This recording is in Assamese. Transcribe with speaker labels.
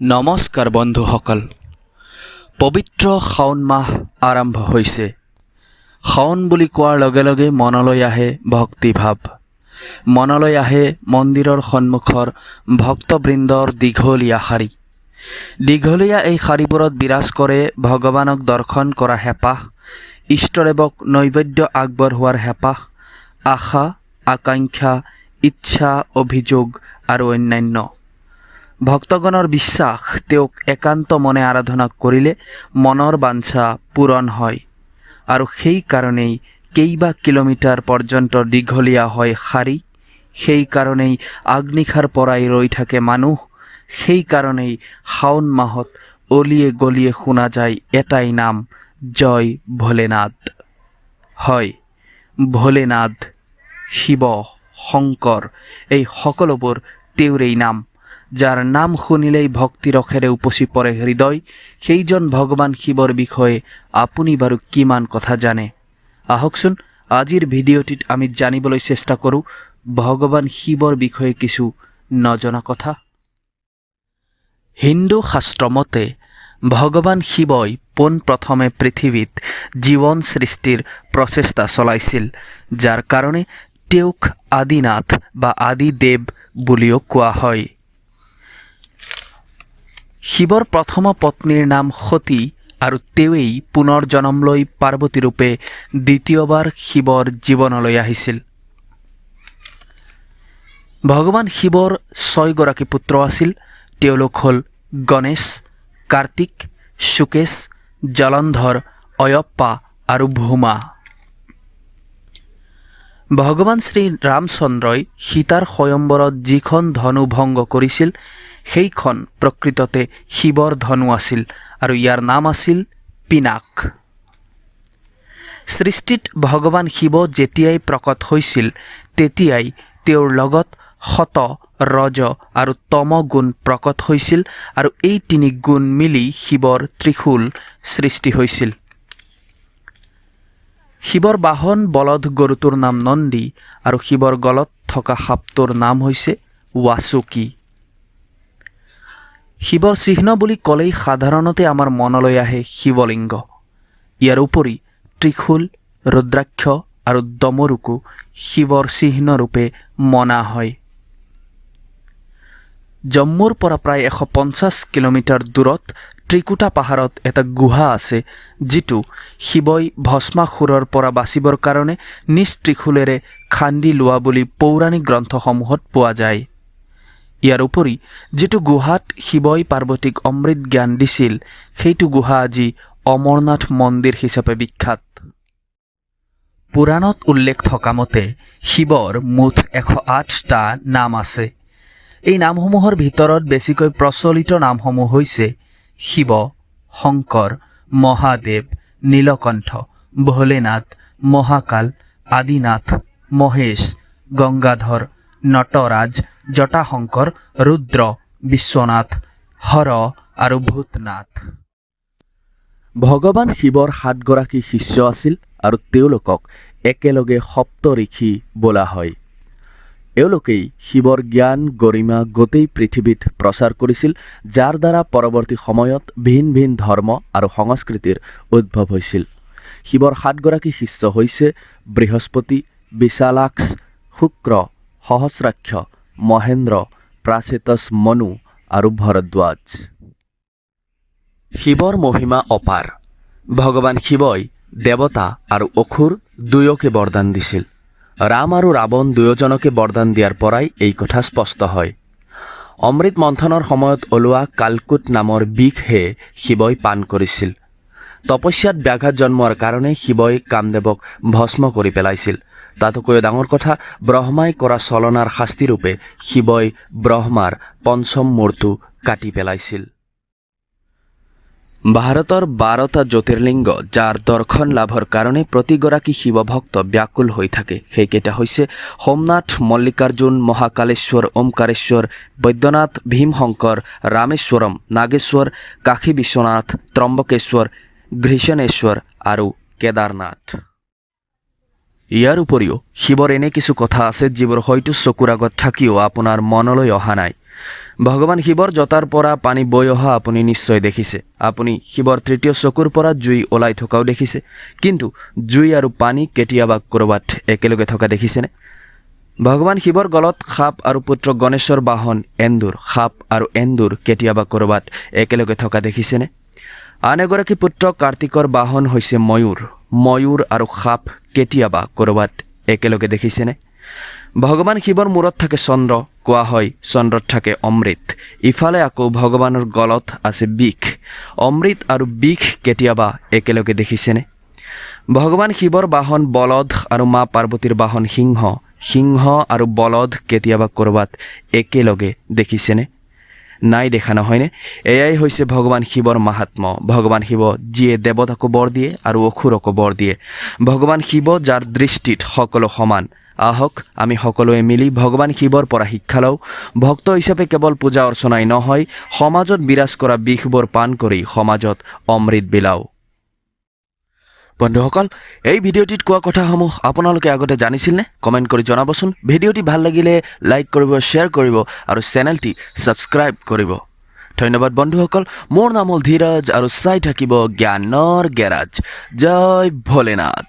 Speaker 1: নমস্কাৰ বন্ধুসকল, পবিত্ৰ শাওণ মাহ আৰম্ভ হৈছে। শাওণ বুলি কোৱাৰ লগে লগে মনলৈ আহে ভক্তিভাৱ, মনলৈ আহে মন্দিৰৰ সন্মুখৰ ভক্তবৃন্দৰ দীঘলীয়া শাৰী। দীঘলীয়া এই শাৰীবোৰত বিৰাজ কৰে ভগৱানক দৰ্শন কৰা হেঁপাহ, ইষ্টদেৱক নৈবেদ্য আগবঢ়োৱাৰ হেঁপাহ, আশা আকাংক্ষা, ইচ্ছা অভিযোগ আৰু অন্যান্য। ভক্তগণৰ বিশ্বাস তেওঁক একান্ত মনে আৰাধনা কৰিলে মনৰ বাঞ্ছা পূৰণ হয়, আৰু সেইকাৰণেই কেইবা কিলোমিটাৰ পৰ্যন্ত দীঘলীয়া হয় শাৰী। সেইকাৰণেই আগনিশাৰ পৰাই ৰৈ থাকে মানুহ। সেইকাৰণেই শাওণ মাহত অলিয়ে গলিয়ে শুনা যায় এটাই নাম, জয় ভোলেনাথ। হয়, ভোলেনাথ, শিৱ, শংকৰ এই সকলোবোৰ তেওঁৰেই নাম। যাৰ নাম শুনিলেই ভক্তি ৰসেৰে উপচি পৰে হৃদয়, সেইজন ভগৱান শিৱৰ বিষয়ে আপুনি বাৰু কিমান কথা জানে? আহকচোন আজিৰ ভিডিঅ'টিত আমি জানিবলৈ চেষ্টা কৰোঁ ভগৱান শিৱৰ বিষয়ে কিছু নজনা কথা। হিন্দু শাস্ত্ৰ মতে ভগৱান শিৱই পোনপ্ৰথমে পৃথিৱীত জীৱন সৃষ্টিৰ প্ৰচেষ্টা চলাইছিল, যাৰ কাৰণে তেওঁক আদিনাথ বা আদিদেৱ বুলিও কোৱা হয়। শিৱৰ প্ৰথম পত্নীৰ নাম সতী, আৰু তেওঁৱেই পুনৰ জন্ম লৈ পাৰ্বতী ৰূপে দ্বিতীয়বাৰ শিৱৰ জীৱনলৈ আহিছিল। ভগৱান শিৱৰ 6গৰাকী পুত্ৰ আছিল। তেওঁলোক হ'ল গণেশ, কাৰ্তিক, শুকেশ, জলন্ধৰ, অয়প্পা আৰু ভূমা। ভগৱান শ্ৰী ৰামচন্দ্ৰই সীতাৰ স্বয়ম্বৰত যিখন ধনু ভংগ কৰিছিল, সেইখন প্ৰকৃততে শিৱৰ ধনু আছিল, আৰু ইয়াৰ নাম আছিল পিনাক। সৃষ্টিত ভগৱান শিৱ যেতিয়াই প্ৰকট হৈছিল, তেতিয়াই তেওঁৰ লগত সত, ৰজ আৰু তম গুণ প্ৰকট হৈছিল, আৰু এই তিনি গুণ মিলি শিৱৰ ত্ৰিশূল সৃষ্টি হৈছিল। শিৱৰ বাহন বলধ গৰুটোৰ নাম নন্দী, আৰু শিৱৰ গলত থকা সাপটোৰ নাম হৈছে ৱাসুকী। শিৱৰ চিহ্ন বুলি ক'লেই সাধাৰণতে আমাৰ মনলৈ আহে শিৱলিংগ। ইয়াৰ উপৰি ত্ৰিশূল, ৰুদ্ৰাক্ষ আৰু ডমৰুকো শিৱৰ চিহ্নৰূপে মনা হয়। জম্মুৰ পৰা প্ৰায় 150 কিলোমিটাৰ দূৰত ত্ৰিকুটা পাহাৰত এটা গুহা আছে, যিটো শিৱই ভস্মাসুৰৰ পৰা বাচিবৰ কাৰণে নিজ ত্ৰিশূলেৰে খান্দি লোৱা বুলি পৌৰাণিক গ্ৰন্থসমূহত পোৱা যায়। ইয়াৰ উপৰি যিটো গুহাত শিৱই পাৰ্বতীক অমৃত জ্ঞান দিছিল, সেইটো গুহা আজি অমৰনাথ মন্দিৰ হিচাপে বিখ্যাত। পুৰাণত উল্লেখ থকা মতে শিৱৰ মুঠ 108টা নাম আছে। এই নামসমূহৰ ভিতৰত বেছিকৈ প্ৰচলিত নামসমূহ হৈছে শিৱ, শংকৰ, মহাদেৱ, নীলকণ্ঠ, ভোলেনাথ, মহাকাল, আদিনাথ, মহেশ, গংগাধৰ, নটৰাজ, জটাশংকৰ, ৰুদ্ৰ, বিশ্বনাথ, হৰ আৰু ভূতনাথ। ভগৱান শিৱৰ 7গৰাকী শিষ্য আছিল, আৰু তেওঁলোকক একেলগে সপ্ত ঋষি বোলা হয়। এওঁলোকেই শিৱৰ জ্ঞান গৰিমা গোটেই পৃথিৱীত প্ৰচাৰ কৰিছিল, যাৰ দ্বাৰা পৰৱৰ্তী সময়ত ভিন ভিন ধৰ্ম আৰু সংস্কৃতিৰ উদ্ভৱ হৈছিল। শিৱৰ 7গৰাকী শিষ্য হৈছে বৃহস্পতি, বিশালাক্ষ, শুক্ৰ, সহস্ৰাক্ষ, মহেন্দ্ৰ, প্ৰাচেতস মনু আৰু ভৰদ্বাজ। শিৱৰ মহিমা অপাৰ। ভগৱান শিৱই দেৱতা আৰু অসুৰ দুয়োকে বৰদান দিছিল। ৰাম আৰু ৰাৱণ দুয়োজনকে বৰদান দিয়াৰ পৰাই এই কথা স্পষ্ট হয়। অমৃত মন্থনৰ সময়ত ওলোৱা কালকুট নামৰ বিষহে শিৱই পান কৰিছিল। তপস্যাত ব্যাঘাত জন্মোৱাৰ কাৰণে শিৱই কামদেৱক ভস্ম কৰি পেলাইছিল। তাতকৈও ডাঙৰ কথা, ব্ৰহ্মাই কৰা চলনাৰ শাস্তিৰূপে শিৱই ব্ৰহ্মাৰ পঞ্চম মূৰটো কাটি পেলাইছিল। ভাৰতৰ 12টা জ্যোতিৰ্লিংগ, যাৰ দৰ্শন লাভৰ কাৰণে প্ৰতিগৰাকী শিৱভক্ত ব্যাকুল হৈ থাকে, সেইকেইটা হৈছে সোমনাথ, মল্লিকাৰ্জুন, মহাকালেশ্বৰ, ওমকাৰেশ্বৰ, বৈদ্যনাথ, ভীমশংকৰ, ৰামেশ্বৰম, নাগেশ্বৰ, কাশী বিশ্বনাথ, ত্ৰম্বকেশ্বৰ, ঘৃষণেশ্বৰ আৰু কেদাৰনাথ। ইয়াৰ উপৰিও শিৱৰ এনে কিছু কথা আছে যিবোৰ হয়তো চকুৰ আগত থাকিও আপোনাৰ মনলৈ অহা নাই। ভগৱান শিৱৰ জটাৰ পৰা পানী বৈ অহা আপুনি নিশ্চয় দেখিছে। আপুনি শিৱৰ তৃতীয় চকুৰ পৰা জুই ওলাই থকাও দেখিছে। কিন্তু জুই আৰু পানী কেতিয়াবা ক'ৰবাত একেলগে থকা দেখিছেনে? ভগৱান শিৱৰ গলত সাপ আৰু পুত্ৰ গণেশৰ বাহন এন্দুৰ। সাপ আৰু এন্দুৰ কেতিয়াবা ক'ৰবাত একেলগে থকা দেখিছেনে? আন এগৰাকী পুত্ৰ কাৰ্তিকৰ বাহন হৈছে ময়ূৰ। ময়ূৰ আৰু সাপ কেতিয়াবা ক'ৰবাত একেলগে দেখিছেনে? ভগৱান শিৱৰ মূৰত থাকে চন্দ্ৰ। কোৱা হয় চন্দ্ৰত থাকে অমৃত। ইফালে আকৌ ভগৱানৰ গলত আছে বিষ। অমৃত আৰু বিষ কেতিয়াবা একেলগে দেখিছেনে? ভগৱান শিৱৰ বাহন বলদ আৰু মা পাৰ্বতীৰ বাহন সিংহ। সিংহ আৰু বলদ কেতিয়াবা ক'ৰবাত একেলগে দেখিছেনে? নাই দেখা নহয়নে? এয়াই হৈছে ভগৱান শিৱৰ মাহাত্ম্য। ভগৱান শিৱ যিয়ে দেৱতাকো বৰ দিয়ে আৰু অসুৰকো বৰ দিয়ে। ভগৱান শিৱ যাৰ দৃষ্টিত সকলো সমান। আহক আমি সকলোৱে মিলি ভগৱান শিৱৰ পৰা শিক্ষা লওঁ। ভক্ত হিচাপে কেৱল পূজা অৰ্চনাই নহয়, সমাজত বিৰাজ কৰা বিষবোৰ পান কৰি সমাজত অমৃত বিলাওঁ। বন্ধুসকল, এই ভিডিঅ'টিত কোৱা কথাসমূহ আপোনালোকে আগতে জানিছিলনে? কমেণ্ট কৰি জনাবচোন। ভিডিঅ'টি ভাল লাগিলে লাইক কৰিব, শ্বেয়াৰ কৰিব আৰু চেনেলটি ছাবস্ক্ৰাইব কৰিব। ধন্যবাদ বন্ধুসকল। মোৰ নাম হ'ল ধীৰজ আৰু চাই থাকিব জ্ঞানৰ গেৰাজ। জয় ভোলেনাথ।